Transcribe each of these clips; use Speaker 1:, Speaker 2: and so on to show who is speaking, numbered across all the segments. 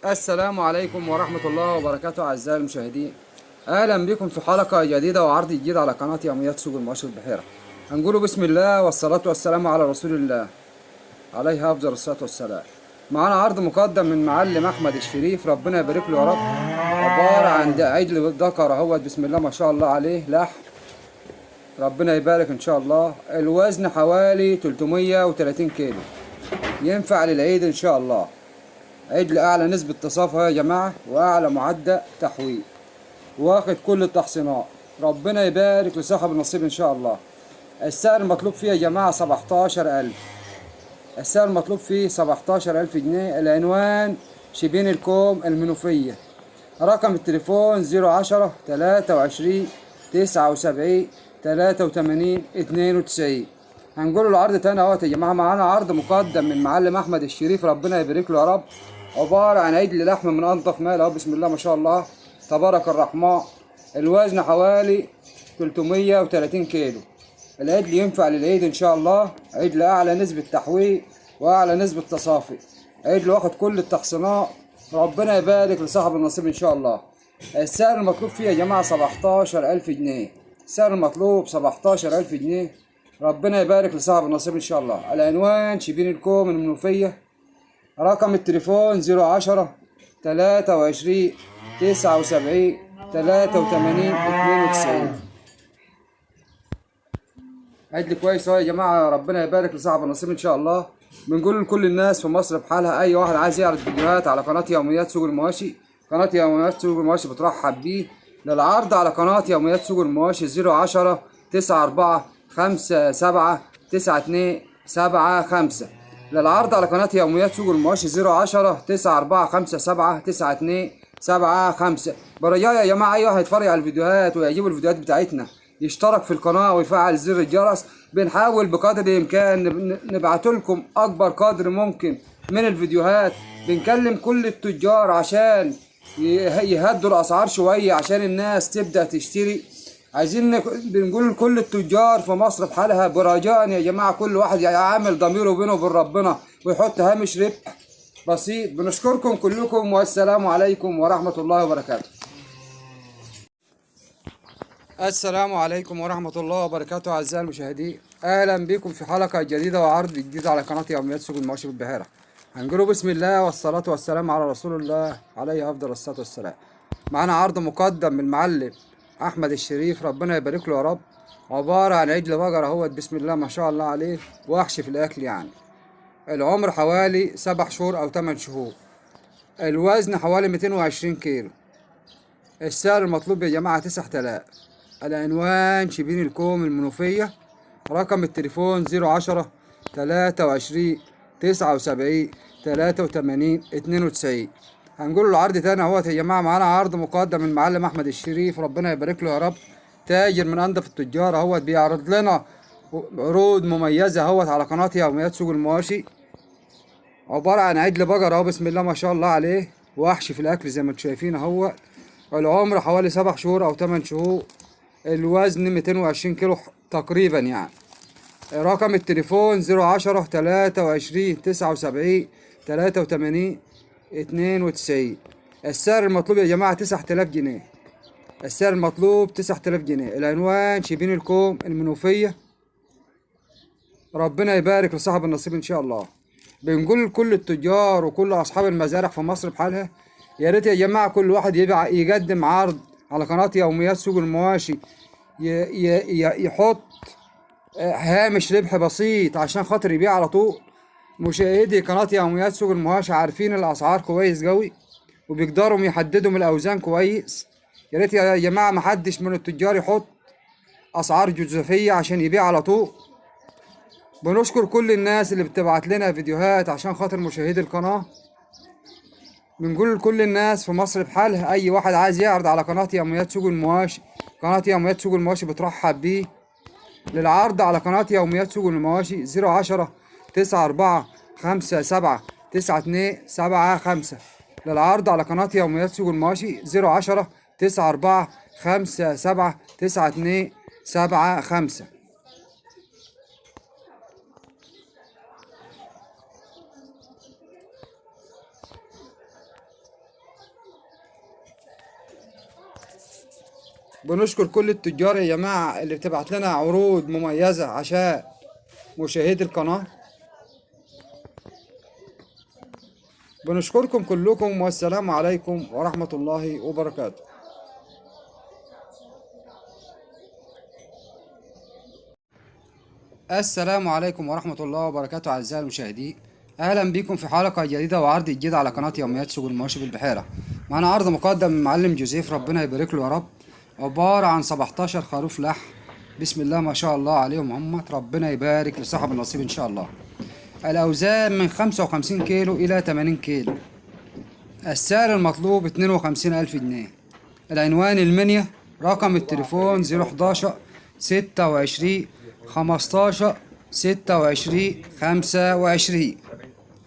Speaker 1: السلام عليكم ورحمة الله وبركاته أعزائي المشاهدين. أهلا بكم في حلقة جديدة وعرض جديد على قناة يوميات سوق المواشي البحيرة. هنقول بسم الله والصلاة والسلام على رسول الله عليه أفضل الصلاة والسلام. معانا عرض مقدم من معلم أحمد الشريف، ربنا يبارك له يا رب. عبارة عن عجل ذكر اهوت، بسم الله ما شاء الله عليه، لحم ربنا يبارك إن شاء الله. الوزن حوالي 330 كيلو، ينفع للعيد إن شاء الله. عجل أعلى نسبة تصافى يا جماعة وأعلى معدل تحويل، واخد كل التحصينات، ربنا يبارك لصاحب النصيب إن شاء الله. السعر المطلوب فيه يا جماعة 17000. السعر المطلوب فيه 17000 جنيه. العنوان شبين الكوم المنوفية. رقم التليفون 010 23 79 83 92. هنقول العرض تاني اهوت يا جماعة. معانا عرض مقدم من معلم أحمد الشريف، ربنا يبارك له يا رب. عبارة عن عجل لحم من أنظف مال اهو، بسم الله ما شاء الله تبارك الرحمن. الوزن حوالي 330 كيلو. العجل ينفع للعيد إن شاء الله. عجل أعلى نسبة تحويل وأعلى نسبة تصافي، عجل واخد كل التحصينات، ربنا يبارك لصاحب النصيب إن شاء الله. السعر المطلوب فيه يا جماعة 17000 جنيه. السعر المطلوب 17000 جنيه، ربنا يبارك لصاحب النصيب إن شاء الله. العنوان شبين الكوم المنوفية. رقم التليفون 010 23 79 83 92. عدل كويس اهو يا جماعه، ربنا يبارك لصاحب النصيب ان شاء الله. بنقول لكل الناس في مصر بحالها، اي واحد عايز يعرض فيديوهات على قناه يوميات سوق المواشي، قناه يوميات سوق المواشي بترحب بيه للعرض على قناه يوميات سوق المواشي. 010 94 57 92 75 للعرض على قناه يوميات سوق المواشي. 010 94 57 92 75. برجاء يا جماعه اي واحد يتفرج على الفيديوهات ويعجبه الفيديوهات بتاعتنا يشترك في القناة ويفعل زر الجرس. بنحاول بقدر الإمكان نبعت لكم أكبر قدر ممكن من الفيديوهات. بنكلم كل التجار عشان يهدوا الأسعار شوية عشان الناس تبدأ تشتري. عايزين بنقول لكل التجار في مصر بحالها برجاء يا جماعة، كل واحد يعامل ضميره بينه وبين ربنا ويحط هامش ربح بسيط. بنشكركم كلكم والسلام عليكم ورحمة الله وبركاته. السلام عليكم ورحمة الله وبركاته أعزائي المشاهدين. أهلا بكم في حلقة جديدة وعرض جديد على قناة يوميات سوق المواشي بالبحيرة. هنقول بسم الله والصلاة والسلام على رسول الله عليه أفضل الصلاة والسلام. معانا عرض مقدم من المعلم أحمد الشريف، ربنا يبارك له يا رب. عبارة عن عجل بقرة اهوت، بسم الله ما شاء الله عليه، وحش في الأكل يعني. العمر حوالي 7 شهور أو 8 شهور. الوزن حوالي 220 كيلو. السعر المطلوب يا جماعة 9000. العنوان شبين الكوم المنوفية. رقم التليفون 010 23 79 83 92. هنقول العرض تاني اهوت يا جماعة. معانا عرض مقدم من المعلم أحمد الشريف، ربنا يبارك له يا رب. تاجر من أنظف التجار اهوت، بيعرض لنا عروض مميزة اهوت على قناة يوميات سوق المواشي. عبارة عن عجل بقر اهو، بسم الله ما شاء الله عليه، وحش في الأكل زي ما انتم شايفين اهوت. العمر حوالي 7 شهور أو 8 شهور. الوزن 220 كيلو تقريبا يعني. رقم التليفون 010 23 79 83 92. السعر المطلوب يا جماعة 9000 جنيه. السعر المطلوب 9000 جنيه. العنوان شبين الكوم المنوفية. ربنا يبارك لصاحب النصيب إن شاء الله. بنقول لكل التجار وكل أصحاب المزارع في مصر بحالها، يا ريت يا جماعة كل واحد يقدم عرض على قناة يوميات سوق المواشي، يحط هامش ربح بسيط عشان خاطر يبيع على طول. مشاهدي قناة يوميات سوق المواشي عارفين الأسعار كويس قوي وبيقدروا يحددوا من الأوزان كويس. يا ريت يا جماعة محدش من التجار يحط أسعار جزافية عشان يبيع على طول. بنشكر كل الناس اللي بتبعت لنا فيديوهات عشان خاطر مشاهدي القناة. بنقول لكل الناس في مصر بحالها، أي واحد عايز يعرض على قناة يوميات سوق المواشي، قناة يوميات سوق المواشي بترحب بيه للعرض على قناة يوميات سوق المواشي. 010 94 57 92 75 للعرض على قناة يوميات سوق المواشي. 010 94 57 92 75. بنشكر كل التجار يا جماعة اللي بتبعت لنا عروض مميزة عشان مشاهدي القناة. بنشكركم كلكم، والسلام عليكم ورحمة الله وبركاته. السلام عليكم ورحمة الله وبركاته أعزائي المشاهدين، أهلا بكم في حلقة جديدة وعرض جديد على قناة يوميات سوق المواشي بالبحيرة. معنا عرض مقدم من معلم جوزيف، ربنا يبارك له يا رب، عبارة عن 17 خروف لحم، بسم الله ما شاء الله عليهم هم، ربنا يبارك لصاحب النصيب إن شاء الله. الأوزان من 55 كيلو إلى 80 كيلو. السعر المطلوب 52,000 جنيه. العنوان المنيا، رقم التليفون 011 26 15 26 25.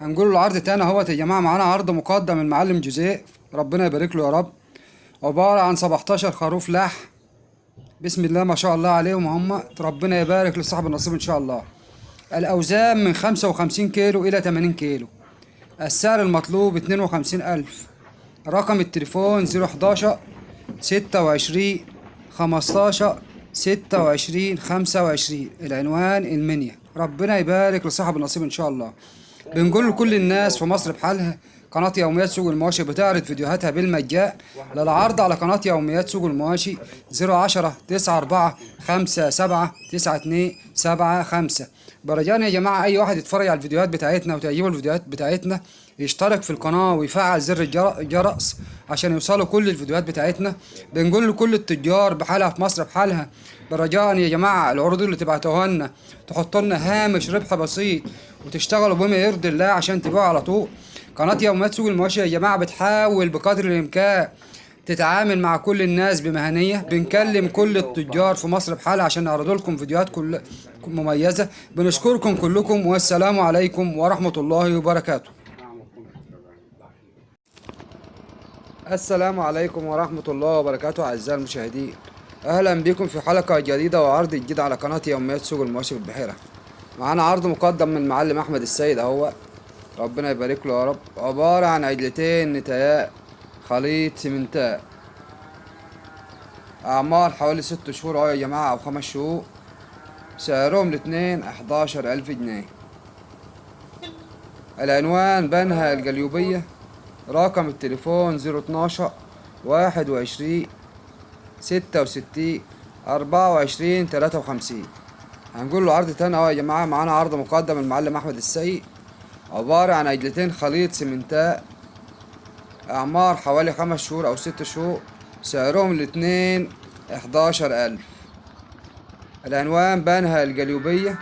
Speaker 1: هنقول العرض تاني اهوت يا جماعة. معانا عرض مقدم من المعلم جوزيف، ربنا يبارك له يا رب، عبارة عن 17 خروف لحم، بسم الله ما شاء الله عليهم هم، ربنا يبارك لصاحب النصيب ان شاء الله. الأوزان من 55 كيلو إلى 80 كيلو. السعر المطلوب 52,000. رقم التليفون 011 26 15 26 25. العنوان المنيا، ربنا يبارك لصاحب النصيب ان شاء الله. بنقول لكل الناس في مصر بحالها، قناة يوميات سوق المواشي بتعرض فيديوهاتها بالمجان. للعرض على قناة يوميات سوق المواشي 010 94 57 92 75. برجانا يا جماعة أي واحد يتفرج على الفيديوهات بتاعتنا وتعجبه الفيديوهات بتاعتنا يشترك في القناة ويفعل زر الجرس عشان يوصلوا كل الفيديوهات بتاعتنا. بنقول لكل التجار بحالها في مصر بحالها، برجاء يا جماعة العروض اللي تبعتوها لنا تحطوا لنا هامش ربح بسيط وتشتغلوا بما يرضي الله عشان تبيعوا على طول. قناة يوميات سوق المواشي يا جماعة بتحاول بقدر الإمكان تتعامل مع كل الناس بمهنية. بنكلم كل التجار في مصر بحالها عشان نعرض لكم فيديوهات كل مميزة. بنشكركم كلكم، والسلام عليكم ورحمة الله وبركاته. السلام عليكم ورحمة الله وبركاته أعزائي المشاهدين، أهلا بكم في حلقة جديدة وعرض جديد على قناة يوميات سوق المواشي بالبحيرة. معانا عرض مقدم من المعلم أحمد السيد أهو، ربنا يبارك له يا رب، عبارة عن عجلتين نتاياء خليط سمنتاء، أعمار حوالي 6 شهور أهو يا جماعة أو 5 شهور. سعرهم الاتنين 11,000 جنيه. العنوان بنها الجليوبية، رقم التليفون 012 21 66 24 53. هنقول له عرض تاني اهو يا جماعة. معانا عرض مقدم من المعلم أحمد السيد، عبارة عن عجلتين خليط سمنتاء، أعمار حوالي 5 شهور أو 6 شهور. سعرهم الاتنين 11,000. العنوان بنها الجليوبية،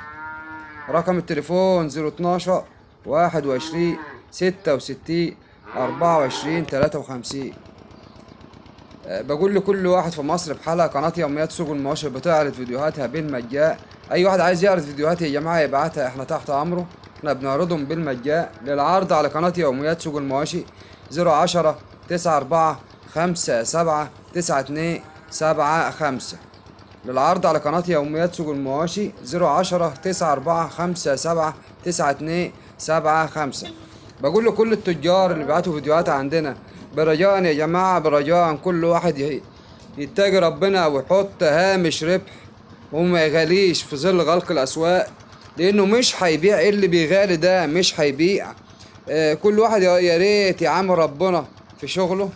Speaker 1: رقم التليفون 012 21 66 24 53. بقول لكل واحد في مصر بحالها، قناة يوميات سوق المواشي بتعرض فيديوهاتها بالمجان. أي واحد عايز يعرض فيديوهات يا جماعة يبعتها، احنا تحت أمره، احنا بنعرضهم بالمجان. للعرض على قناة يوميات سوق المواشي 010 94 57 92 75. للعرض على قناة يوميات سوق المواشي 010 94 57 92 75. بقول لكل التجار اللي بيبعتوا فيديوهات عندنا، برجاء يا جماعة، برجاء كل واحد يتقي ربنا ويحط هامش ربح وما يغاليش في ظل غلق الأسواق، لأنه مش هيبيع اللي بيغالي ده، مش هيبيع. كل واحد يا ريت يعامل ربنا في شغله.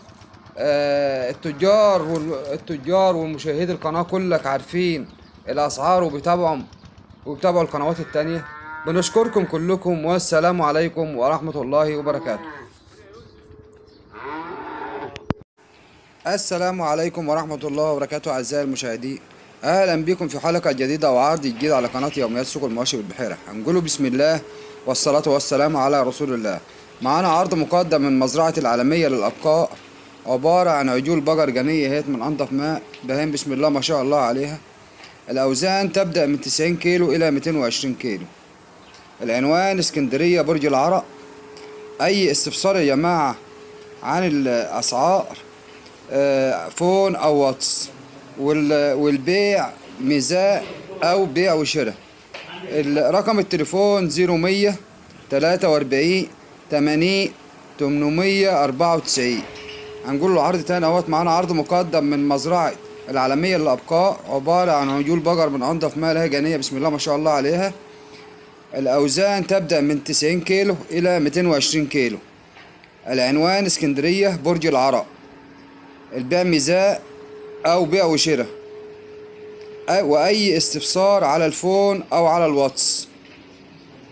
Speaker 1: التجار والمشاهدي القناة كلك عارفين الأسعار وبيتابعوا القنوات التانية. بنشكركم كلكم، والسلام عليكم ورحمة الله وبركاته. السلام عليكم ورحمة الله وبركاته أعزائي المشاهدين، أهلا بكم في حلقة جديدة وعرض جديد على قناة يوميات سوق المواشي بالبحيرة. هنقوله بسم الله والصلاة والسلام على رسول الله. معانا عرض مقدم من مزرعة العالمية للأبقار، عبارة عن عجول بقر جنية هيت من أنظف ماء، بهين بسم الله ما شاء الله عليها. الأوزان تبدأ من 90 كيلو إلى 220 كيلو. العنوان اسكندرية برج العرب. أي استفسار يا جماعة عن الأسعار فون أو واتس، والبيع ميزاء أو بيع وشراء. رقم التليفون 0100 43 80 894. هنقول له عرض تاني اهوت. معانا عرض مقدم من مزرعة العالمية للأبقار، عبارة عن عجول بقر من أنظف ما لها جنية، بسم الله ما شاء الله عليها. الأوزان تبدأ من 90 كيلو إلى 220 كيلو. العنوان اسكندرية برج العرب. البيع ميزاء أو بيع وشراء، وأي استفسار على الفون أو على الواتس.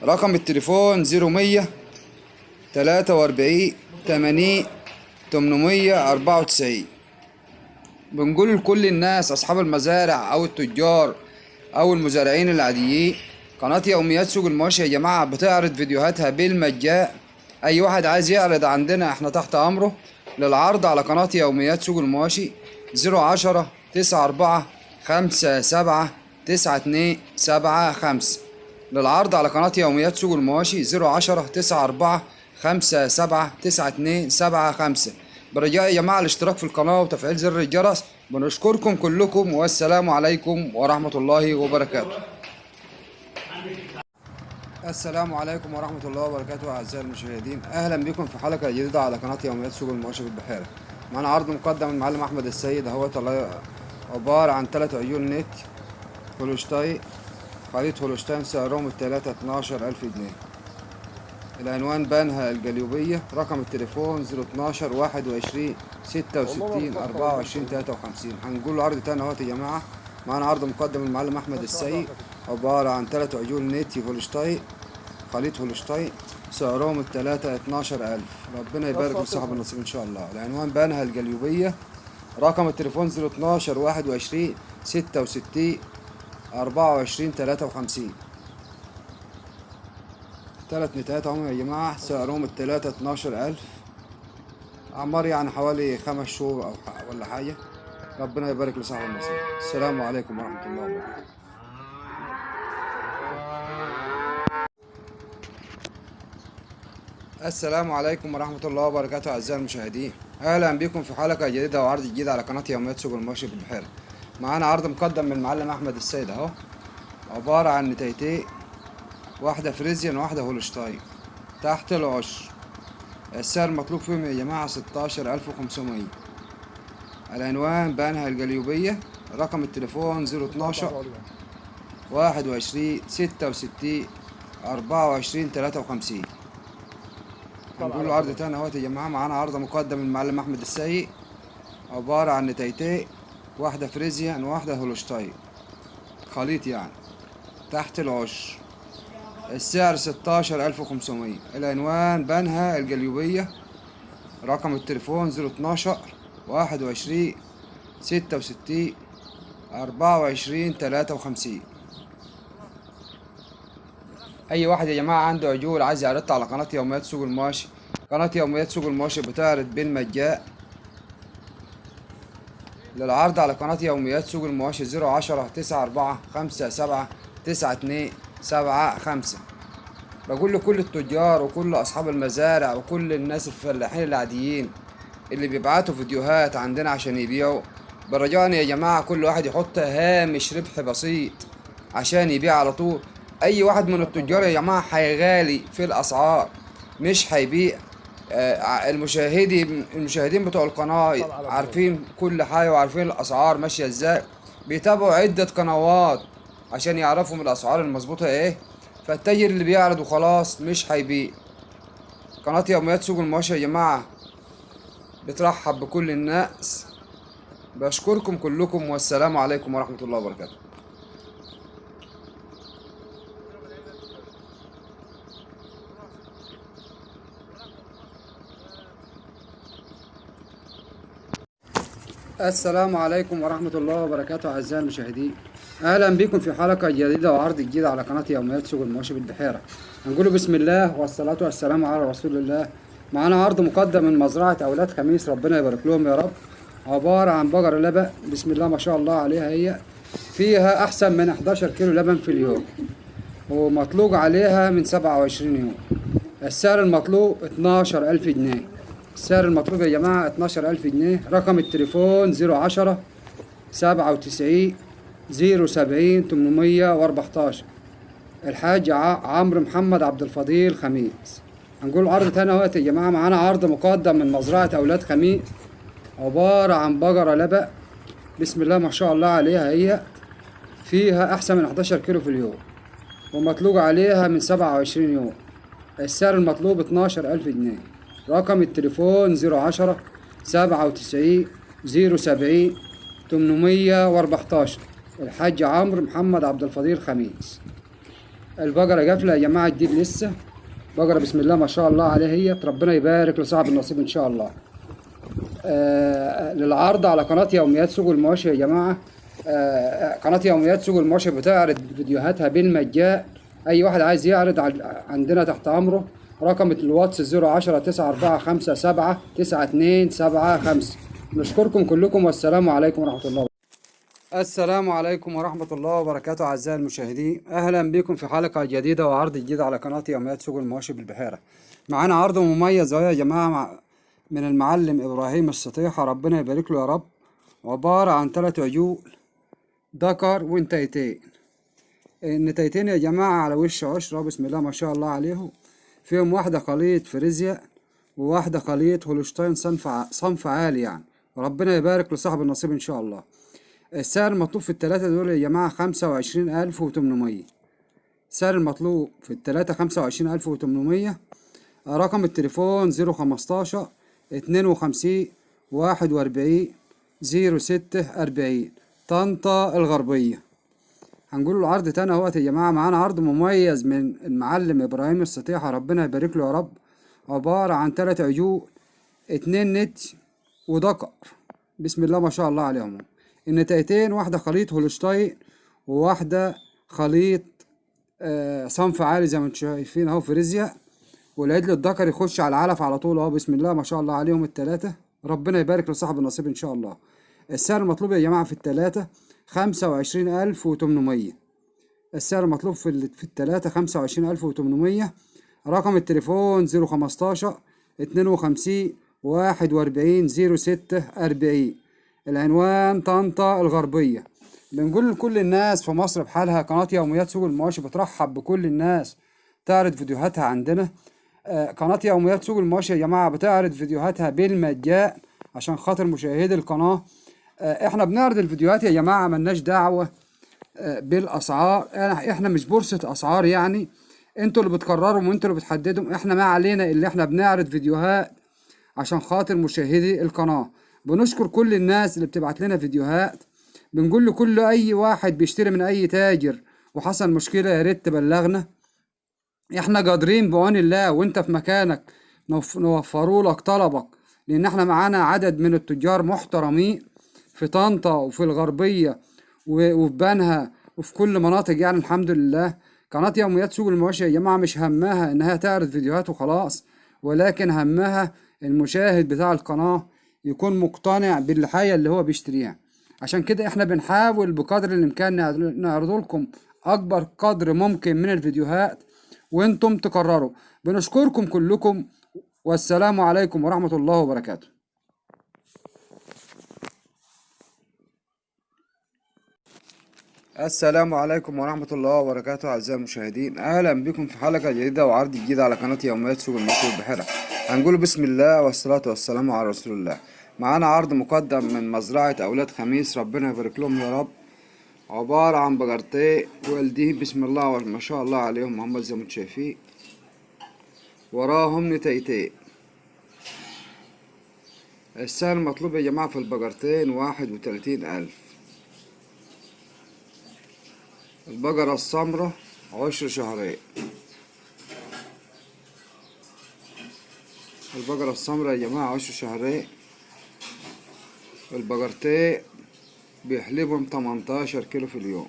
Speaker 1: رقم التليفون 0100 43 80 894. بنقول لكل الناس أصحاب المزارع أو التجار أو المزارعين العاديين، قناة يوميات سوق المواشي يا جماعة بتعرض فيديوهاتها بالمجان. أي واحد عايز يعرض عندنا احنا تحت أمره للعرض على قناة يوميات سوق المواشي. 010 94 57 92 75 للعرض على قناة يوميات سوق المواشي. 010 94 57 92 75. برجاء يا جماعة الاشتراك في القناة وتفعيل زر الجرس. بنشكركم كلكم والسلام عليكم ورحمة الله وبركاته. السلام عليكم ورحمة الله وبركاته أعزائي المشاهدين، أهلا بكم في حلقة جديدة على قناة يوميات سوق المواشي بالبحيرة. معنا عرض مقدم من المعلم أحمد السيد اهوت، عبارة عن 3 عيون نت هولشتاين، خليط هولشتاين، سعرهم التلاتة 12,000 جنيه. العنوان بنها الجليوبية. رقم التليفون 012 21 66 24 53. هنقول له عرض تاني اهوت يا جماعة. معانا عرض مقدم من المعلم أحمد السيد، عبارة عن 3 عيون نت هولشتاين، خليط هولشتاين، سعرهم التلاتة 12,000. ربنا يبارك لصاحب النصيب إن شاء الله. العنوان بنها الجليوبية. رقم التليفون 012 21 66 24 53. 3 نتايات هم يا جماعة، سعرهم التلاتة 12,000. أعمار يعني حوالي 5 شهور أو ولا حاجة. ربنا يبارك لصاحب النصيب. السلام عليكم ورحمة الله وبركاته. السلام عليكم ورحمة الله وبركاته أعزائي المشاهدين، أهلا بكم في حلقة جديدة وعرض جديد على قناة يوميات سوق المواشي بالبحيرة. معانا عرض مقدم من المعلم أحمد السيد أهو، عبارة عن نتايتين، واحدة فريزيان وواحدة هولشتاين تحت العشر. السعر المطلوب فيهم يا جماعة 16,500. العنوان بنها الجليوبية. رقم التليفون 012 21 66 24 53. هنقول له عرض تاني اهوت يا جماعة. معانا عرض مقدم من المعلم أحمد السيد، عبارة عن نتايتين، واحدة فريزيان وواحدة هولشتاين، خليط يعني تحت العشر. السعر 16,500. العنوان بنها الجليوبية. رقم التليفون 012 21 66 24 53. أي واحد يا جماعة عنده عجول عايز يعرضها على قناة يوميات سوق المواشي. قناة يوميات سوق المواشي بتعرض بالمجان للعرض على قناة يوميات سوق المواشي. 010 94 57 92 75. بقول لكل التجار وكل أصحاب المزارع وكل الناس الفلاحين العاديين اللي بيبعتوا فيديوهات عندنا عشان يبيعوا، برجاء يا جماعة كل واحد يحط هامش ربح بسيط عشان يبيع على طول. أي واحد من التجار يا جماعة هيغالي في الأسعار مش هيبيع. المشاهدين بتوع القناة عارفين كل حاجة وعارفين الأسعار ماشية ازاي، بيتابعوا عدة قنوات عشان يعرفوا من الأسعار المظبوطة ايه. فالتاجر اللي بيعرض وخلاص مش هيبيع. قناة يوميات سوق المواشي يا جماعة بترحب بكل الناس. بشكركم كلكم والسلام عليكم ورحمة الله وبركاته. السلام عليكم ورحمة الله وبركاته أعزائي المشاهدين، أهلا بكم في حلقة جديدة وعرض جديد على قناة يوميات سوق المواشي بالبحيرة. هنقول بسم الله والصلاة والسلام على رسول الله. معانا عرض مقدم من مزرعة أولاد خميس، ربنا يبارك لهم يا رب. عبارة عن بقرة لبن، بسم الله ما شاء الله عليها، هي فيها أحسن من 11 كيلو لبن في اليوم، ومطلوق عليها من 27 يوم. السعر المطلوب 12,000 جنيه. السعر المطلوب يا جماعة 12,000 جنيه. رقم التليفون 010 97 070 814. الحاج عمرو محمد عبد الفضيل خميس. هنقول عرض تاني اهوت يا جماعة. معانا عرض مقدم من مزرعة أولاد خميس، عبارة عن بقرة لبن بسم الله ما شاء الله عليها، هي فيها أحسن من 11 كيلو في اليوم، ومطلوب عليها من 27 يوم. السعر المطلوب 12,000 جنيه. رقم التليفون 010 97 070 814. الحاج عمرو محمد عبد الفضيل خميس. البقرة جافلة يا جماعة، جديد لسه. بقرة بسم الله ما شاء الله عليها، هي ربنا يبارك لصاحب النصيب إن شاء الله. للعرض على قناة يوميات سوق المواشي يا جماعة. قناة يوميات سوق المواشي بتعرض فيديوهاتها بالمجان. أي واحد عايز يعرض عندنا تحت أمره. رقم الواتس 010 9457 9275. نشكركم كلكم، والسلام عليكم ورحمة الله. السلام عليكم ورحمة الله وبركاته أعزائي المشاهدين، أهلا بكم في حلقة جديدة وعرض جديد على قناة يوميات سوق المواشي بالبحيرة. معانا عرض مميز أهو يا جماعة من المعلم إبراهيم السطيحة، ربنا يبارك له يا رب. عبارة عن 3 عجول ذكر ونتايتين. النتايتين يا جماعة على وش عشرة بسم الله ما شاء الله عليهم. فيهم واحدة خليط فريزيا وواحدة خليط هولشتاين صنف عالي يعني، وربنا يبارك لصاحب النصيب إن شاء الله. السعر المطلوب في التلاتة دول يا جماعة 25,800. السعر المطلوب في التلاتة 25,800. رقم التليفون 015 52 41 06 طنطا الغربية. هنقول له العرض تاني اهوت يا جماعة. معانا عرض مميز من المعلم إبراهيم السطيحة، ربنا يبارك له يا رب. عبارة عن 3 عجول، 2 نت وذكر بسم الله ما شاء الله عليهم. النتايتين واحدة خليط هولشتاين وواحدة خليط صنف عالي زي ما انتم شايفين اهو فريزيا. والعجل الذكر يخش على العلف على طول اهو بسم الله ما شاء الله عليهم التلاتة، ربنا يبارك لصاحب النصيب ان شاء الله. السعر المطلوب يا جماعة في التلاتة 25,800. السعر المطلوب في التلاتة 25,800. رقم التليفون 015 52 41 06 العنوان طنطا الغربية. بنقول لكل الناس في مصر بحالها، قناة يوميات سوق المواشي بترحب بكل الناس تعرض فيديوهاتها عندنا. قناة يوميات سوق المواشي يا جماعة بتعرض فيديوهاتها بالمجان عشان خاطر مشاهدي القناة. احنا بنعرض الفيديوهات يا جماعة، ملناش دعوة بالأسعار. احنا مش بورصة أسعار يعني، انتوا اللي بتقرروا وانتوا اللي بتحددوا. احنا ما علينا اللي احنا بنعرض فيديوهات عشان خاطر مشاهدي القناة. بنشكر كل الناس اللي بتبعت لنا فيديوهات. بنقول لكل اي واحد بيشتري من اي تاجر وحصل مشكلة يا ريت تبلغنا. احنا قادرين بعون الله وانت في مكانك نوفروا لك طلبك، لان احنا معانا عدد من التجار محترمين في طنطا وفي الغربية وفي بنها وفي كل مناطق يعني الحمد لله. قناة يوميات سوق المواشي يا جماعة مش همها انها تعرض فيديوهات وخلاص، ولكن همها المشاهد بتاع القناة يكون مقتنع بالحاجة اللي هو بيشتريها. عشان كده احنا بنحاول بقدر الامكان نعرض لكم اكبر قدر ممكن من الفيديوهات وانتم تقرروا. بنشكركم كلكم، والسلام عليكم ورحمة الله وبركاته. السلام عليكم ورحمة الله وبركاته أعزائي المشاهدين، أهلا بكم في حلقة جديدة وعرض جديد على قناة يوميات سوق المواشي والبحيرة. هنقول بسم الله والصلاة والسلام على رسول الله. معانا عرض مقدم من مزرعة أولاد خميس، ربنا يبارك لهم يا رب. عبارة عن بقرتين والدين بسم الله ما شاء الله عليهم، هم زي ما انتم شايفين. وراهم نتايتين. السعر المطلوب يا جماعة في البقرتين 31,000. البقرة السمرة 10 شهرين. البقرة السمرة يا جماعة 10 شهرين. البقرتين بيحلبهم 18 كيلو في اليوم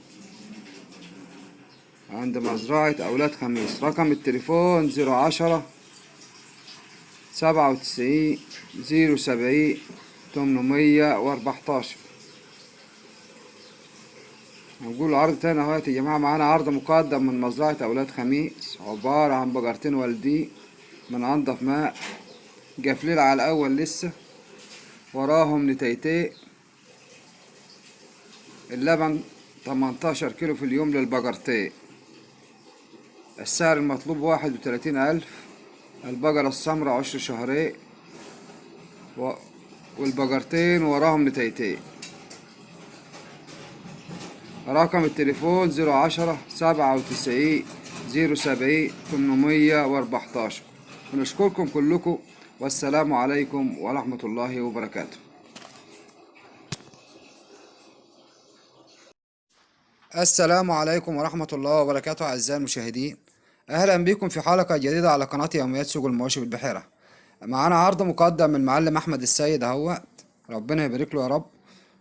Speaker 1: عند مزرعة أولاد خميس. رقم التليفون 010 97 070 814. هنقول عرض تاني اهوت يا جماعة. معانا عرض مقدم من مزرعة أولاد خميس، عبارة عن بقرتين والدين من أنضف ماء، قافلين على الأول لسه، وراهم نتايتين. اللبن 18 كيلو في اليوم للبقرتين. السعر المطلوب 31,000. البقرة السمراء 10 شهرين والبقرتين وراهم نتايتين. رقم التليفون 010 97 070 814. ونشكركم كلكم، والسلام عليكم ورحمة الله وبركاته. السلام عليكم ورحمة الله وبركاته أعزائي المشاهدين، أهلا بكم في حلقة جديدة على قناة يوميات سوق المواشي بالبحيرة. معانا عرض مقدم من المعلم أحمد السيد اهوت، ربنا يبارك له يا رب.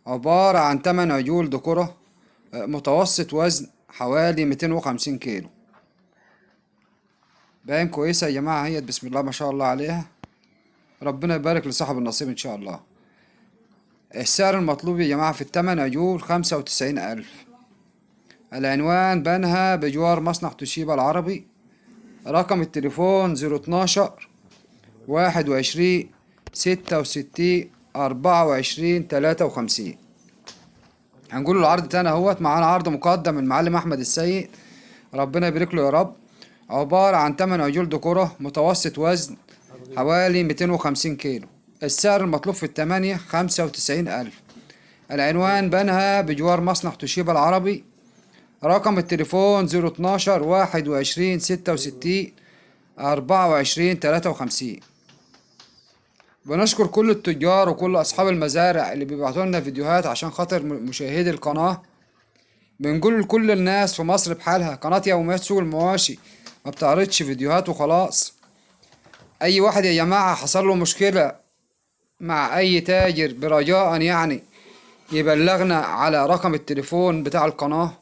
Speaker 1: عبارة عن 8 عجول ذكورة متوسط وزن حوالي 250 كيلو. باين كويسة يا جماعة، هي بسم الله ما شاء الله عليها، ربنا يبارك لصاحب النصيب إن شاء الله. السعر المطلوب يا جماعة في ال8 عجول 95,000. العنوان بنها بجوار مصنع توشيبا العربي. رقم التليفون 012 21 66 24 53. هنقول له العرض تاني اهوت. معانا عرض مقدم من المعلم احمد السيد، ربنا يبارك له يا رب. عبارة عن 8 عجول ذكورة متوسط وزن حوالي 250 كيلو. السعر المطلوب في ال8 95,000. العنوان بنها بجوار مصنع توشيبا العربي. رقم التليفون 012 21 66 24 53. بنشكر كل التجار وكل أصحاب المزارع اللي بيبعتوا لنا فيديوهات عشان خاطر مشاهدي القناة. بنقول لكل الناس في مصر بحالها، قناة يوميات سوق المواشي ما بتعرضش فيديوهات وخلاص. أي واحد يا جماعة حصل له مشكلة مع أي تاجر برجاء يعني يبلغنا على رقم التليفون بتاع القناة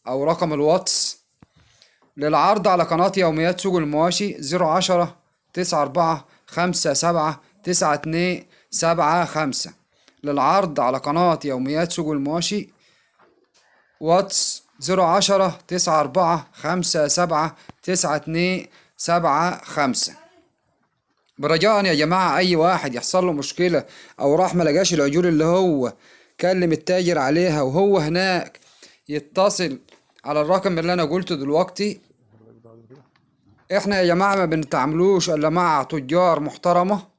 Speaker 1: أو رقم الواتس للعرض على قناة يوميات سوق المواشي 010 94 57 92 75. للعرض على قناة يوميات سوق المواشي واتس 010 94 57 92 75. برجاء يا جماعة أي واحد يحصل له مشكلة أو راح ملقاش العجول اللي هو كلم التاجر عليها وهو هناك، يتصل على الرقم اللي أنا قلته دلوقتي. إحنا يا جماعة ما بنتعاملوش إلا مع تجار محترمة.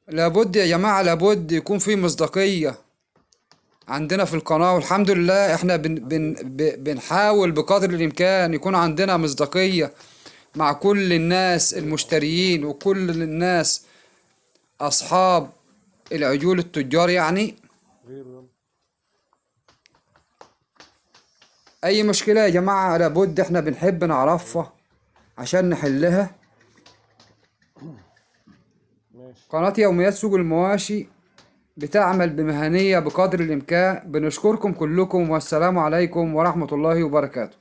Speaker 1: لابد يا جماعة، لابد يكون في مصداقية عندنا في القناة، والحمد لله إحنا بنحاول بقدر الإمكان يكون عندنا مصداقية مع كل الناس المشتريين وكل الناس أصحاب العجول التجار. يعني أي مشكلة يا جماعة لابد إحنا بنحب نعرفها عشان نحلها. قناة يوميات سوق المواشي بتعمل بمهنية بقدر الإمكان. بنشكركم كلكم، والسلام عليكم ورحمة الله وبركاته.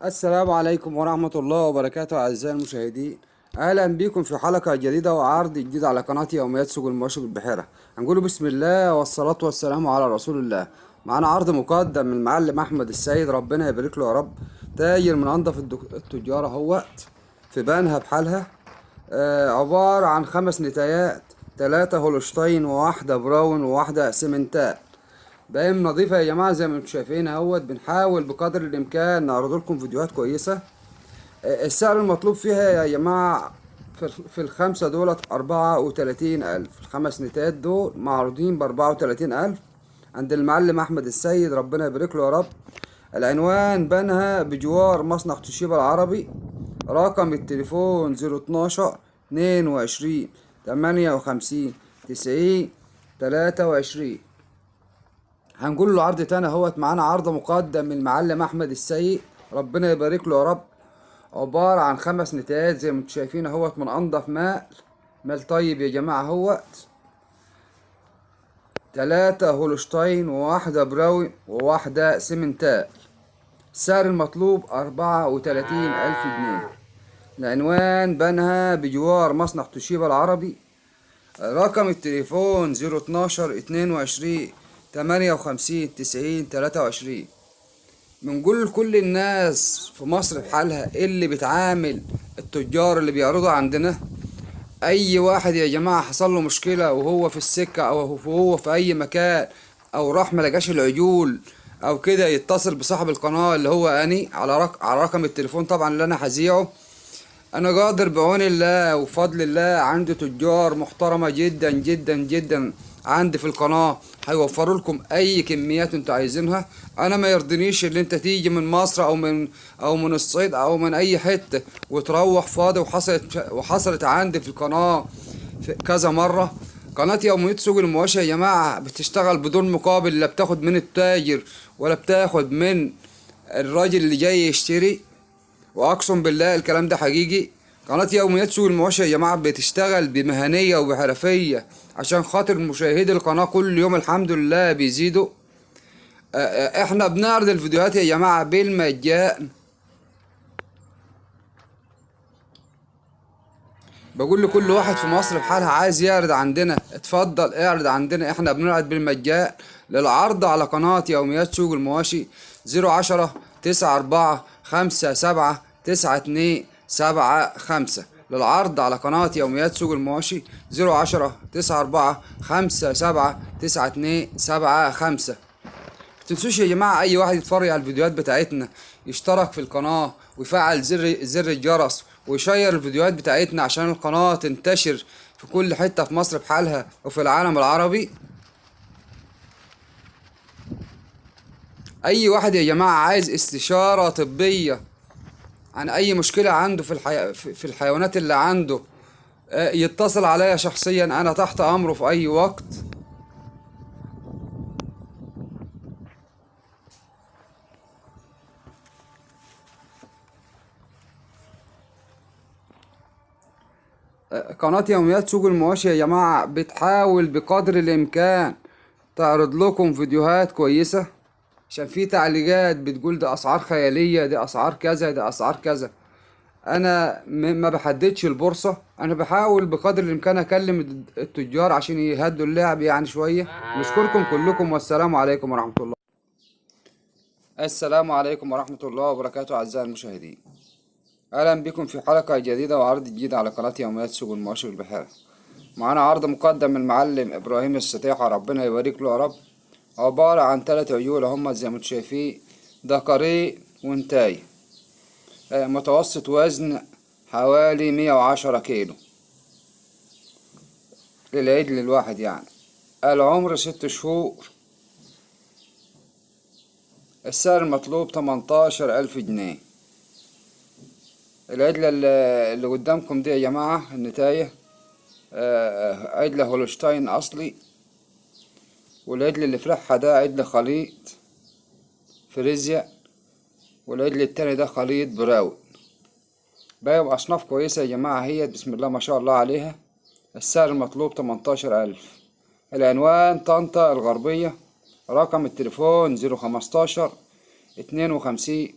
Speaker 1: السلام عليكم ورحمة الله وبركاته أعزائي المشاهدين، أهلا بكم في حلقة جديدة وعرض جديد على قناة يوميات سوق المواشي بالبحيرة. هنقول بسم الله والصلاة والسلام على رسول الله. معانا عرض مقدم من المعلم أحمد السيد، ربنا يبارك له يا رب. تاجر من أنظف التجار اهوت في بنها بحالها. عبارة عن 5 نتايات، 3 هولشتاين وواحدة براون وواحدة سيمنتال. باين نظيفة يا جماعة زي ما انتم شايفين اهوت. بنحاول بقدر الإمكان نعرض لكم فيديوهات كويسة. السعر المطلوب فيها يا جماعة في ال5 دولت 34,000. ال5 نتايات دول معروضين ب34,000 عند المعلم أحمد السيد، ربنا يبارك له يا رب. العنوان بنها بجوار مصنع توشيبا العربي. رقم التليفون 012 22 58 90 23. هنقول له عرض تاني اهوت. معانا عرض مقدم من المعلم أحمد السيد، ربنا يبارك له يا رب. عبارة عن 5 نتايات زي ما انتم شايفين اهوت، من أنضف مال طيب يا جماعة اهوت. 3 هولشتاين وواحدة براون وواحدة سيمنتال. السعر المطلوب 34,000 جنيه. العنوان بنها بجوار مصنع توشيبا العربي. رقم التليفون 012 22 58 90 23. بنقول لكل الناس في مصر بحالها اللي بتعامل التجار اللي بيعرضوا عندنا، اي واحد يا جماعة حصل له مشكلة وهو في السكة او هو في اي مكان او راح ملقاش العجول او كده، يتصل بصاحب القناة اللي هو اني على رقم التليفون طبعا اللي انا هذيعه. انا قادر بعون الله وفضل الله، عندي تجار محترمة جدا جدا جدا عندي في القناة، هيوفروا لكم اي كميات انتوا عايزينها. انا ما يرضنيش اللي انت تيجي من مصر او من الصعيد او من اي حتة وتروح فاضي. وحصلت عندي في القناة في كذا مرة. قناة يوميات سوق المواشي يا جماعة بتشتغل بدون مقابل، لا بتاخد من التاجر ولا بتاخد من الراجل اللي جاي يشتري. واقسم بالله الكلام ده حقيقي. قناة يوميات سوق المواشي يا جماعة بتشتغل بمهنية وبحرفية عشان خاطر مشاهدي القناة كل يوم الحمد لله بيزيدوا. احنا بنعرض الفيديوهات يا جماعة بالمجان. بقول لكل واحد في مصر بحالها عايز يعرض عندنا، اتفضل اعرض عندنا، احنا بنعرض بالمجان. للعرض على قناة يوميات سوق المواشي 010 94 57 92 75. للعرض على قناة يوميات سوق المواشي 010 94 57 92 75. متنسوش يا جماعة أي واحد يتفرج على الفيديوهات بتاعتنا يشترك في القناة ويفعل زر الجرس ويشير الفيديوهات بتاعتنا عشان القناة تنتشر في كل حتة في مصر بحالها وفي العالم العربي. أي واحد يا جماعة عايز استشارة طبية عن أي مشكلة عنده في الحيوانات اللي عنده، يتصل عليا شخصيا، أنا تحت أمره في أي وقت. قناة يوميات سوق المواشي يا جماعة بتحاول بقدر الإمكان تعرض لكم فيديوهات كويسة، عشان في تعليقات بتقول ده أسعار خيالية، ده أسعار كذا، ده أسعار كذا. أنا ما بحددش البورصة، أنا بحاول بقدر الإمكان أكلم التجار عشان يهدوا اللعب يعني شوية. نشكركم كلكم والسلام عليكم ورحمة الله. السلام عليكم ورحمة الله وبركاته أعزائي المشاهدين. أهلا بكم في حلقة جديدة وعرض جديد على قناة يوميات سوق المواشي والبحيرة. معانا عرض مقدم من المعلم إبراهيم السطيحة، ربنا يبارك له يا رب. عبارة عن 3 عيول هما زي ما انتم شايفين، ذكري وانتاي. متوسط وزن حوالي 110 كيلو للعجل الواحد يعني. العمر 6 شهور. السعر المطلوب 18,000 جنيه. العجلة اللي قدامكم دي يا جماعة النتاية عجلة هولشتاين أصلي، والعجل اللي فرحها ده عجل خليط فريزيا، والعجل التاني ده خليط براون. باقي بأصناف كويسة يا جماعة، هي بسم الله ما شاء الله عليها. السعر المطلوب 18,000. العنوان طنطا الغربية. رقم التليفون 015 52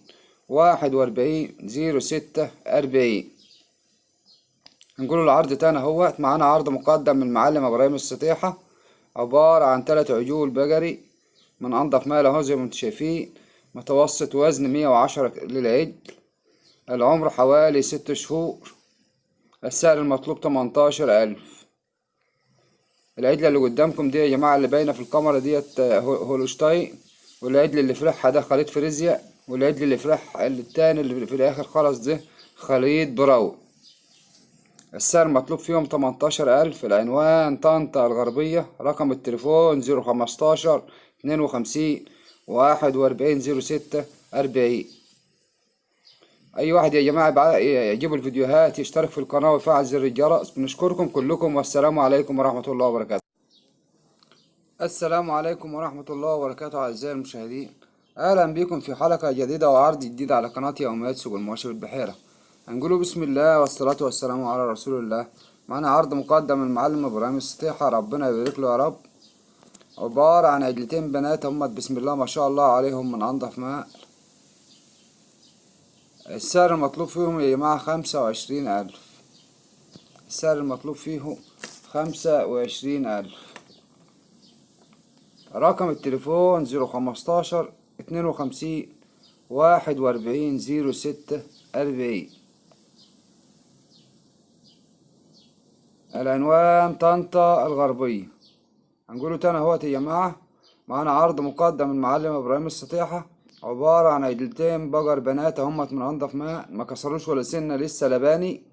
Speaker 1: 41 06 40. نقول العرض تاني اهوت. معانا عرض مقدم من المعلم ابراهيم السطيحة، عبارة عن 3 عجول بقري من انضف مال اهو زي ما انتم شايفين. متوسط وزن 110 للعجل. العمر حوالي 6 شهور. السعر المطلوب 18,000. العجلة اللي قدامكم دي يا جماعة اللي باينة في الكاميرا ديت هولشتاين، والعجل اللي فرحها ده خليط فريزيا، والعجل اللي فرح التاني اللي في الآخر خالص ده خليط براون. السعر المطلوب فيهم 18,000. العنوان طنطا الغربية. رقم التليفون 015 52 41 06 40. أي واحد يا جماعة يجيبوا الفيديوهات يشترك في القناة ويفعل زر الجرس. بنشكركم كلكم والسلام عليكم ورحمة الله وبركاته. السلام عليكم ورحمة الله وبركاته أعزائي المشاهدين. أهلا بكم في حلقة جديدة وعرض جديد على قناة يوميات سوق المواشي والبحيرة. هنقوله بسم الله والصلاة والسلام على رسول الله. معنا عرض مقدم من المعلم إبراهيم السطيحة، ربنا يبارك له يا رب. عبارة عن عجلتين بنات هم بسم الله ما شاء الله عليهم من أنضف ماء. السعر المطلوب فيهم يا جماعة 25,000. السعر المطلوب فيهم 25,000. رقم التليفون 015 52 41 06 40. العنوان طنطا الغربية. هنقوله تاني اهوت يا جماعة. معانا عرض مقدم من المعلم إبراهيم السطيحة، عبارة عن عجلتين بقر بنات اهمت من انضف ماء، ما كسروش ولا سنة، لسه لباني.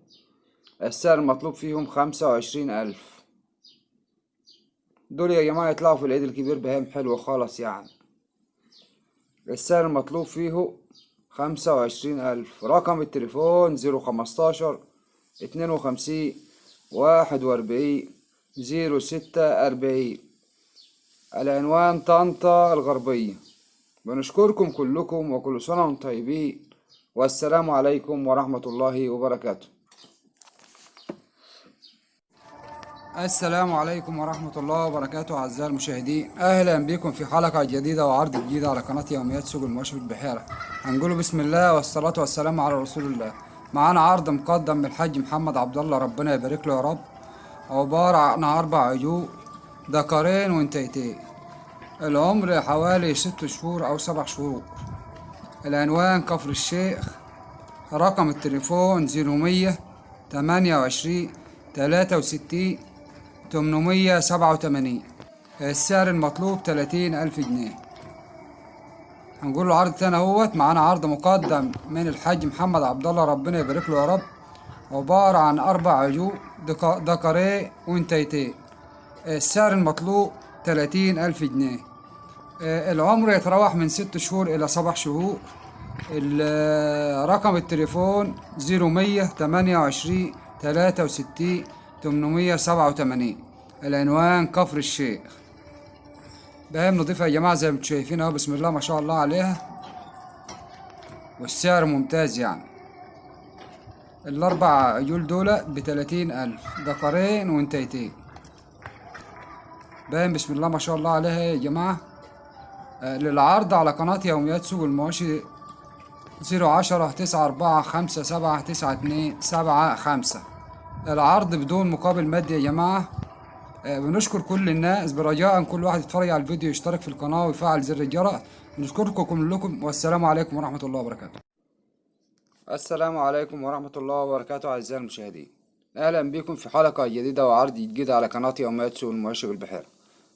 Speaker 1: السعر المطلوب فيهم 25,000. دول يا جماعة يطلعوا في العيد الكبير بهايم حلوة خالص يعني. السعر المطلوب فيه 25,000. رقم التليفون 015 52 41 0640. العنوان طنطا الغربية. بنشكركم كلكم وكل سنة وانتم طيبين، والسلام عليكم ورحمة الله وبركاته. السلام عليكم ورحمة الله وبركاته أعزائي المشاهدين، أهلا بكم في حلقة جديدة وعرض جديد على قناة يوميات سوق المواشي بالبحيرة. هنقوله بسم الله والصلاة والسلام على رسول الله. معانا عرض مقدم من الحاج محمد عبد الله، ربنا يبارك له يا رب. عبارة عن 4 عجول ذكرين وانتيتين، العمر حوالي 6 شهور أو 7 شهور. العنوان كفر الشيخ. رقم التليفون 0100 28 63 887. السعر المطلوب 30,000 جنيه. هنقول له عرض تاني اهوت. معانا عرض مقدم من الحاج محمد عبد الله، ربنا يبارك له يا رب. عبارة عن 4 عجول ذكرين وانتيتين. السعر المطلوب 30,000 جنيه. العمر يتراوح من 6 شهور إلى 7 شهور. رقم التليفون 0100 28 63 887. العنوان كفر الشيخ. بهايم نضيفة يا جماعة زي ما انتم شايفين اهو، بسم الله ما شاء الله عليها، والسعر ممتاز يعني. ال4 عجول دول ب30,000، ذكرين وانتيتين. باين بسم الله ما شاء الله عليها يا جماعة. للعرض على قناة يوميات سوق المواشي 010 94 57 92 75. العرض بدون مقابل مادي يا جماعة. بنشكر كل الناس، برجاء كل واحد يتفرج على الفيديو يشترك في القناة ويفعل زر الجرس. نشكركم كلكم، والسلام عليكم ورحمة الله وبركاته. السلام عليكم ورحمة الله وبركاته أعزائي المشاهدين، أهلا بكم في حلقة جديدة وعرض جديد على قناة يوميات سوق المواشي بالبحيرة.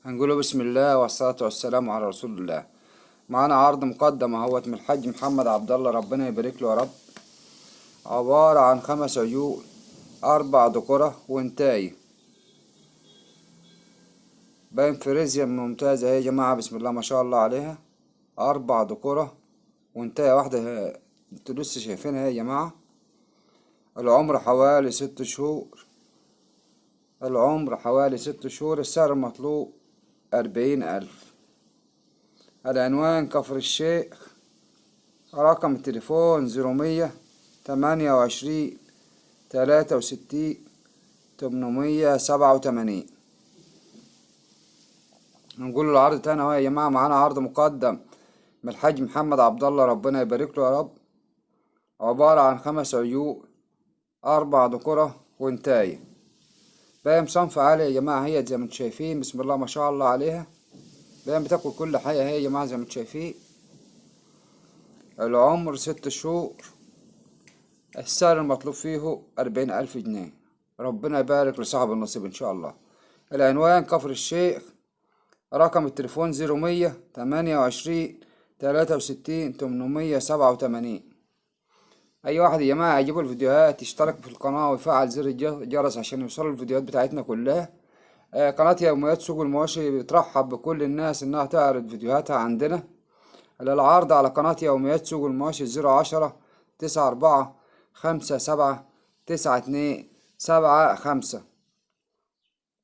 Speaker 1: هنقوله بسم الله والصلاة والسلام على رسول الله. معانا عرض مقدم اهوت من الحاج محمد عبد الله، ربنا يبارك له يا رب. عبارة عن 5 عجول 4 ذكورة وانتاي. باين فريزيا ممتازة اهي يا جماعة، بسم الله ما شاء الله عليها. 4 ذكورة وانتاية واحدة انتوا لسه شايفينها اهي يا جماعة. العمر حوالي 6 شهور. السعر المطلوب 40,000. العنوان كفر الشيخ. رقم التليفون 0100 28 63 887. نقول له العرض تاني اهو يا جماعة. معانا عرض مقدم من الحاج محمد عبد الله، ربنا يبارك له يا رب. عبارة عن 5 عجول 4 ذكورة وانتاية. باين صنف عالي يا جماعة، هي زي ما انتم شايفين بسم الله ما شاء الله عليها. باين بتاكل كل حاجة هي يا جماعة زي ما انتم شايفين. العمر 6 شهور. السعر المطلوب فيه 40,000 جنيه. ربنا يبارك لصاحب النصيب ان شاء الله. العنوان كفر الشيخ. رقم التليفون 0100 28 63 887. اي واحد يا جماعة يعجبه الفيديوهات يشترك في القناة ويفعل زر الجرس عشان يوصل الفيديوهات بتاعتنا كلها. قناة يوميات سوق المواشي بترحب بكل الناس انها تعرض فيديوهاتها عندنا. للعرض على قناة يوميات سوق المواشي 010 94 57 92 75.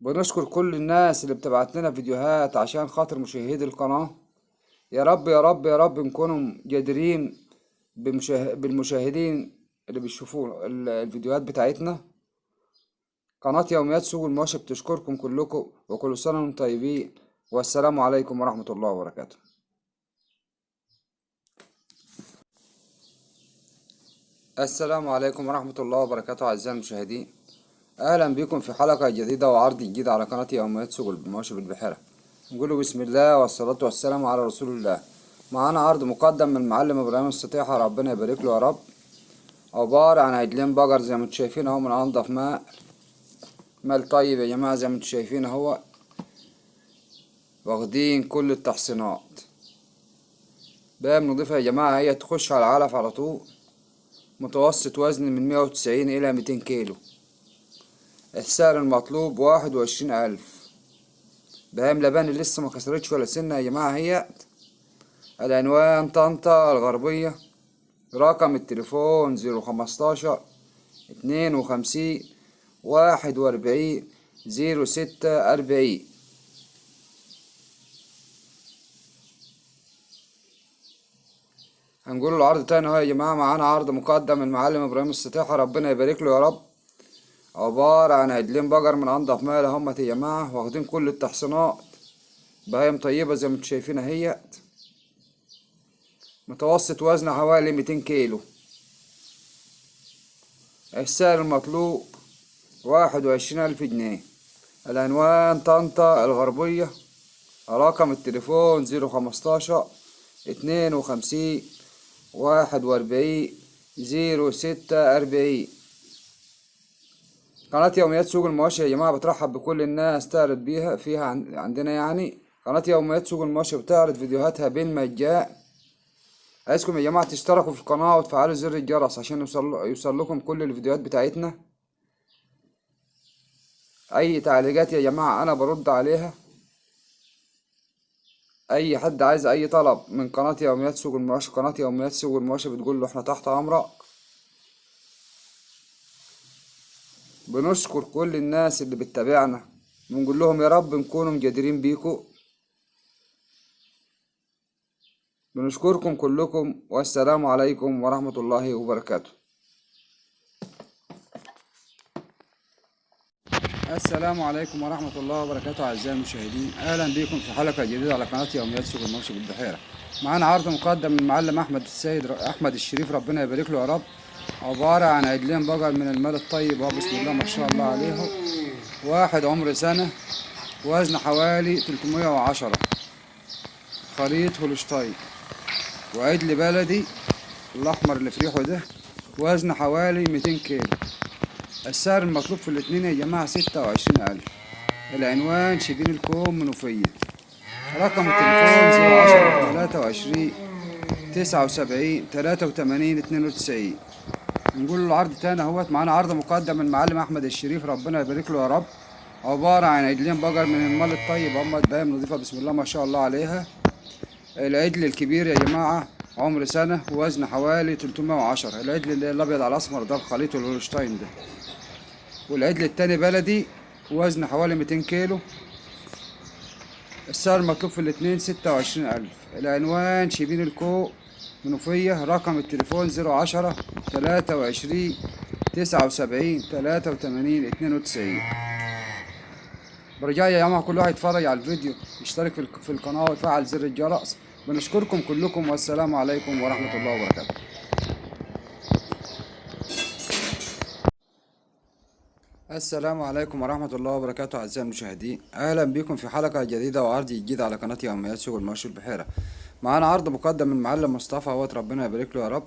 Speaker 1: بنشكر كل الناس اللي بتبعت لنا فيديوهات عشان خاطر مشاهدي القناة. يا رب يا رب يا رب نكونوا قادرين بالمشاهدين اللي بيشوفوا الفيديوهات بتاعتنا. قناة يوميات سوق المواشي بتشكركم كلكم وكل سنة وانتم طيبين، والسلام عليكم ورحمة الله وبركاته. السلام عليكم ورحمة الله وبركاته أعزائي المشاهدين، أهلا بكم في حلقة جديدة وعرض جديد على قناة يوميات سوق المواشي بالبحيرة. نقوله بسم الله والصلاة والسلام على رسول الله. معانا عرض مقدم من المعلم إبراهيم السطيحة، ربنا يبارك له يا رب. عبارة عن عجلين بقر زي ما انتم شايفين اهو، من أنضف مال طيب يا جماعة زي ما انتم شايفين اهو، واخدين كل التحصينات. بقى نضيفها يا جماعة، هي تخش على العلف على طول. متوسط وزن من 190 إلى 200 كيلو. السعر المطلوب 21,000. بهام لبن لسه مكسرتش ولا سنة يا جماعة. هي العنوان طنطا الغربية. رقم التليفون 015 52 41 06 40. هنقول العرض تاني اهو يا جماعة. معانا عرض مقدم من المعلم إبراهيم السطيحة، ربنا يبارك له يا رب. عبارة عن عجلين بقر من أنضف مال همت يا جماعة، واخدين كل التحصينات. بهايم طيبة زي ما انتوا شايفين اهيت. متوسط وزن حوالي 200 كيلو. السعر المطلوب 21,000 جنيه. العنوان طنطا الغربية. رقم التليفون 015 52 41 06 40. قناة يوميات سوق المواشي يا جماعة بترحب بكل الناس تعرض بيها فيها عندنا يعني. قناة يوميات سوق المواشي بتعرض فيديوهاتها بالمجان. عايزكم يا جماعة تشتركوا في القناة وتفعلوا زر الجرس عشان يوصل لكم كل الفيديوهات بتاعتنا. أي تعليقات يا جماعة أنا برد عليها. أي حد عايز أي طلب من قناة يوميات سوق المواشي، قناة يوميات سوق المواشي بتقول له احنا تحت أمرك. بنشكر كل الناس اللي بتتابعنا، بنقول لهم يا رب نكونوا مجدرين بيكم. بنشكركم كلكم، والسلام عليكم ورحمة الله وبركاته. السلام عليكم ورحمة الله وبركاته أعزائي المشاهدين. أهلا بكم في حلقة جديدة على قناة يوميات سوق المواشي بالبحيرة. معانا عرض مقدم من المعلم أحمد الشريف، ربنا يبارك له يا رب. عبارة عن عجلين بقر من المال الطيب، بسم الله ما شاء الله عليهم. واحد عمر سنة، وزن حوالي 310. خليط هولشتاين، وعجل بلدي الأحمر اللي في ريحه ده، وزن حوالي 200 كيلو. السعر المطلوب في الاتنين يا جماعة 26,000. العنوان شبين الكوم منوفية. رقم التليفون 010 23 79 83 92. نقول له العرض تاني اهوت. معانا عرض مقدم من المعلم أحمد الشريف، ربنا يبارك له يا رب. عبارة عن عجلين بقر من المال الطيب، همت بايم نضيفة بسم الله ما شاء الله عليها. العجل الكبير يا جماعة عمر سنة، ووزن حوالي 310. العجل اللي الأبيض على الأسمر ده الخليط الهولشتاين ده. والعجل التاني بلدي، وزن حوالي 200 كيلو. السعر المطلوب في الاتنين 26,000. العنوان شبين الكو منوفية. رقم التليفون 010 23 79 83 92. برجع يا جماعة كل واحد يتفرج على الفيديو، يشترك في القناة ويفعل زر الجرس. بنشكركم كلكم، والسلام عليكم ورحمة الله وبركاته. السلام عليكم ورحمة الله وبركاته أعزائي المشاهدين. أهلا بكم في حلقة جديدة وعرض جديد على قناة يوميات سوق المواشي البحيرة. معانا عرض مقدم من المعلم مصطفى اهوت، ربنا يبارك له يا رب.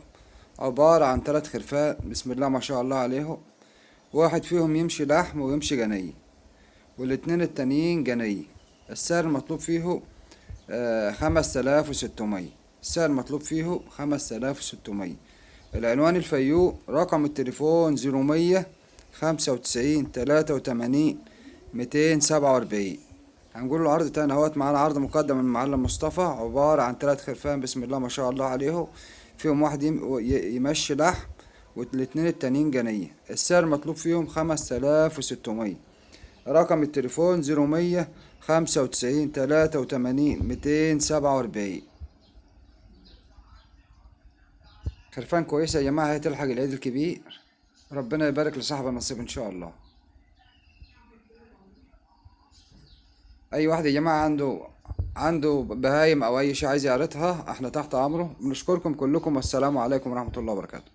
Speaker 1: عبارة عن 3 خرفان بسم الله ما شاء الله عليهم. واحد فيهم يمشي لحم ويمشي جني، والاتنين التانيين جني. السعر المطلوب فيه 5600. السعر المطلوب فيه 5600. العنوان الفيوم. رقم التليفون 0100 95 83 247. هنقول له عرض تاني اهوت. معانا عرض مقدم من المعلم مصطفى. عبارة عن 3 خرفان بسم الله ما شاء الله عليهم. فيهم واحد يمشي لحم، والاتنين التانيين جنية. السعر المطلوب فيهم 5600. رقم التليفون 0100 95 83 247. خرفان كويسة يا جماعة، هي تلحق العيد الكبير. ربنا يبارك لصاحب النصيب ان شاء الله. اي واحد يا جماعة عنده بهايم او اي شيء عايز يعرضها، احنا تحت امره. بنشكركم كلكم، والسلام عليكم ورحمة الله وبركاته.